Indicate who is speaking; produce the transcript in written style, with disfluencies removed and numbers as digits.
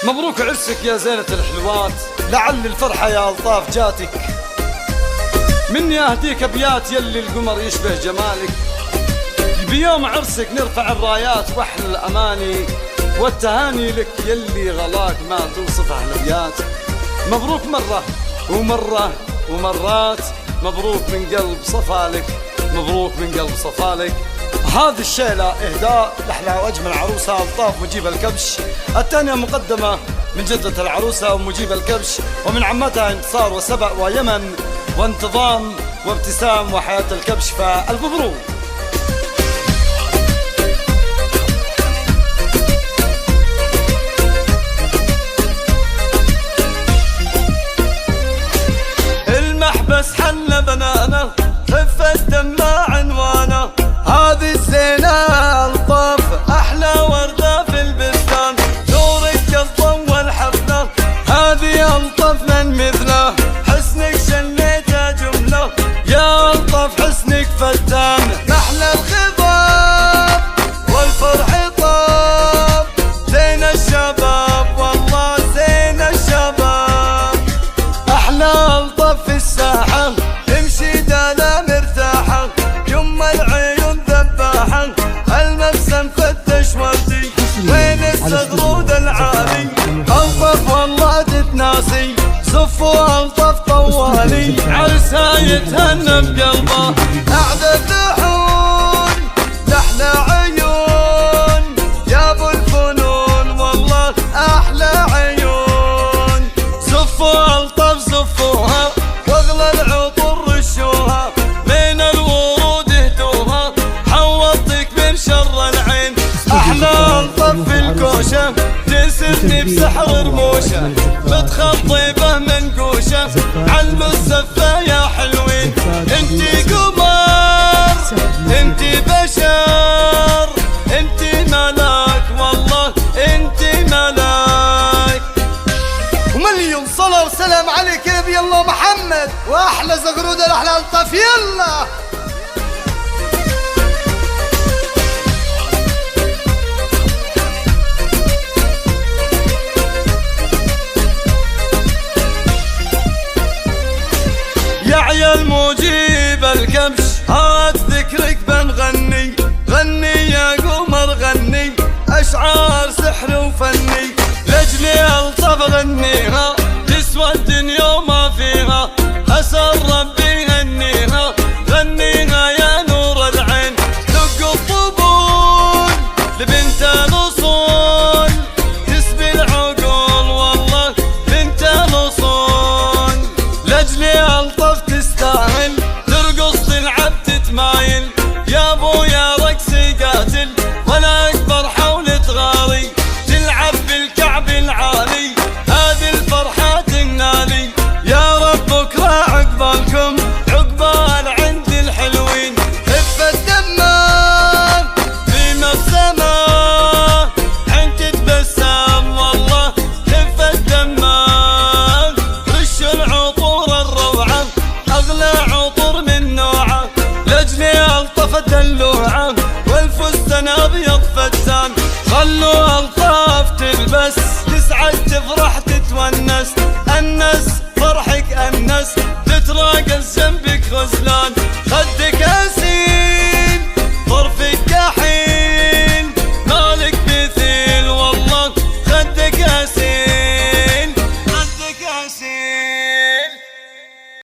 Speaker 1: مبروك عرسك يا زينة الحلوات، لعل الفرحة يا ألطاف جاتك. مني أهديك أبيات يلي القمر يشبه جمالك. بيوم عرسك نرفع الرايات واحلى الأماني والتهاني لك يلي غلاك ما توصفه الأبيات. مبروك مرة ومرة ومرات، مبروك من قلب صفالك، مبروك من قلب صفالك. هذه الشيلة إهداء لأحلى وأجمل عروسة ألطاف مجيب الكبش. الثانية مقدمة من جدة العروسة ومجيب الكبش، ومن عمتها انتصار وسبأ ويمن وانتظام وابتسام وحياة الكبش. فألف مبروك.
Speaker 2: المحبس حل بنانه، خفة دمع عنوانه، هذه الزينة ألطاف أحلى وردة في البستان، نورك كالضوء والحفلة، هذه ألطف من مثله، حسنك شليته جملة، يا ألطف حسنك فتان، محلى الخضاب والفرح طاب، زين الشباب والله زين الشباب، أحلى ألطف في الساحة، تمشي دالة مرتاحة، يم العيون ذباحة، المبسم فتش وردي، وين الزغرود العالي، ألطف والله تتناسي، صفوا ألطف طوالي، عرسها يتهنى بقلبه، أعدد لحون لأحلى عيون، يا أبو الفنون والله أحلى عيون، صفوا ألطف صفوها، واغلى العطر رشوها، من الورود اهدوها، حوطك من شر العين، أحلى ألطف في الكوشة، تسرني بسحر رموشة، متخطبة منقوشة، علم الزفة يا حلوين، انتي قمر انتي بشر انتي ملاك والله انتي ملاك.
Speaker 3: ومليون صلاة وسلام عليك يا نبي الله محمد، واحلى زغرودة احلى الطف. يلا
Speaker 2: يا عيال مجيب الكبش، هات ذكرك بنغني، غني يا قمر غني، أشعار سحر وفني، لجلي ألطف غنيها، تسوى الدنيا وما فيها، أسأل ربي يهنيها، غنيها يا نور العين، دق الطبول لبنت الأصول، تسبي العقول والله بنت الأصول، لجلي ألطف تستاهل، ترقص تلعب تتمايل، يا ابو يا رقصي قاتل، ولا اكبر حول تغالي، تلعب بالكعب العالي، هذه الفرحة تنالي، يا رب بكرة عقبالكم عقبال عند الحلوين،
Speaker 3: خفة دمه
Speaker 2: في مبسمة حين تتبسم والله خفة دمه، رش العطور الروعة أغلى عطور من نوعه، لجلي ألطف الدلوعة والفستان أبيض فتان، خلوا ألطاف تلبس تسعد تفرح تتونس، أنس فرحك أنس، تتراقص جنبك غزلان،